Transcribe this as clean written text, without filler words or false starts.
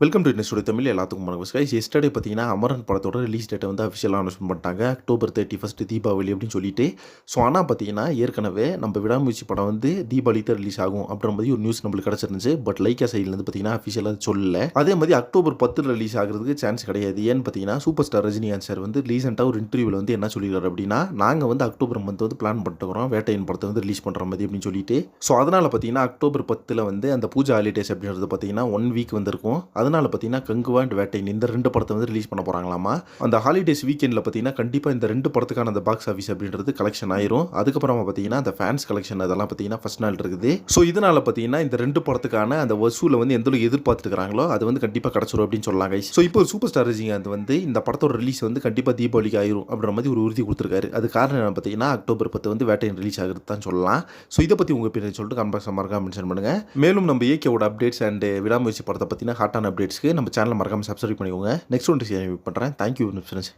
Welcome to இன்னஸ்டுடியோ Tamil. எல்லாத்துக்கும் வணக்கம் guys. Yesterday பார்த்தீங்கன்னா அமரன் படத்தோட ரிலீஸ் டேட்டை வந்து அஃபிஷியலாக அனௌன்ஸ்மெண்ட் பண்ணிட்டாங்க. அக்டோபர் 31 தீபாவளி அப்படின்னு சொல்லிட்டு. ஸோ ஆனால் பார்த்தீங்கன்னா ஏற்கனவே நம்ம விடாமுயற்சி படம் வந்து தீபாவளி தான் ரிலீஸ் ஆகும் அப்படின்ற மாதிரி ஒரு நியூஸ் நம்மளுக்கு கிடச்சிருந்துச்சு. பட் லைக்கா சைட்லேருந்து பார்த்தீங்கன்னா அஃபிஷியலாக சொல்லல. அதே மாதிரி அக்டோபர் 10 ரிலீஸ் ஆகிறதுக்கு சான்ஸ் கிடையாது. ஏன்னு பார்த்தீங்கன்னா சூப்பர் ஸ்டார் ரஜினிகாந்த் சார் வந்து ரீசெண்டாக ஒரு இன்டர்வியூவில் வந்து என்ன சொல்லியிருக்காரு அப்படின்னா, நாங்கள் வந்து அக்டோபர் மந்த் வந்து பிளான் பண்ணிட்டுக்கிறோம் வேட்டையின் படத்தை வந்து ரிலீஸ் பண்ணுற மாதிரி அப்படின்னு சொல்லிட்டு. ஸோ அதனால் பார்த்தீங்கன்னா அக்டோபர் 10 வந்து அந்த பூஜா ஹாலிடேஸ் அப்படின்றது பார்த்தீங்கன்னா 1 வீக் வந்திருக்கும். அதனால் பார்த்தீங்கன்னா கங்குவா அண்ட் வேட்டையின் இந்த 2 படத்தை வந்து ரிலீஸ் பண்ண போகிறாங்களாமா. அந்த ஹாலிடேஸ் வீக்கெண்டில் பார்த்தீங்கன்னா கண்டிப்பாக இந்த 2 படத்துக்கான அந்த பாக்ஸ் ஆஃபீஸ் அப்படின்றது கலெக்ஷன் ஆயிரும். அதுக்கப்புறமா பார்த்தீங்கன்னா அந்த ஃபேன்ஸ் கலெக்ஷன் அதெல்லாம் பார்த்தீங்கன்னா ஃபர்ஸ்ட் நாள் இருக்குது. ஸோ இதனால் பார்த்தீங்கன்னா இந்த 2 படத்துக்கான அந்த வசூலை வந்து எந்த அளவுக்கு எதிர்பார்த்துருக்காங்களோ அது வந்து கண்டிப்பாக கிடச்சிரும் அப்படின்னு சொல்லலாம் கைஸ். ஸோ இப்போ சூப்பர் ஸ்டார் ரஜினிகாந்த் வந்து இந்த படத்தோட ரிலீஸ் வந்து கண்டிப்பாக தீபாவளிக்கு ஆயிரும் அப்படின்ற மாதிரி ஒரு உறுதி கொடுத்துருக்காரு. அது காரணம் என்ன பார்த்தீங்கன்னா அக்டோபர் 10 வந்து வேட்டையின் ரிலீஸ் ஆகிறது தான் சொல்லலாம். ஸோ இதை பற்றி உங்கள் பேர் சொல்லிட்டு கமெண்ட் பாக்ஸில் மறக்காம மென்ஷன் பண்ணுங்கள். மேலும் நம்ம ஏகேவோட அப்டேட்ஸ் அண்ட் விடாமுயற்சி படத்தை பற்றின ஹாட்டான அப்டேட்ஸ்க்கு நம்ம சேனல் மறக்காம சப்ஸ்கிரைப் பண்ணிக்கோங்க. நெக்ஸ்ட் ஒன்று பண்ணுறேன். Thank you friends.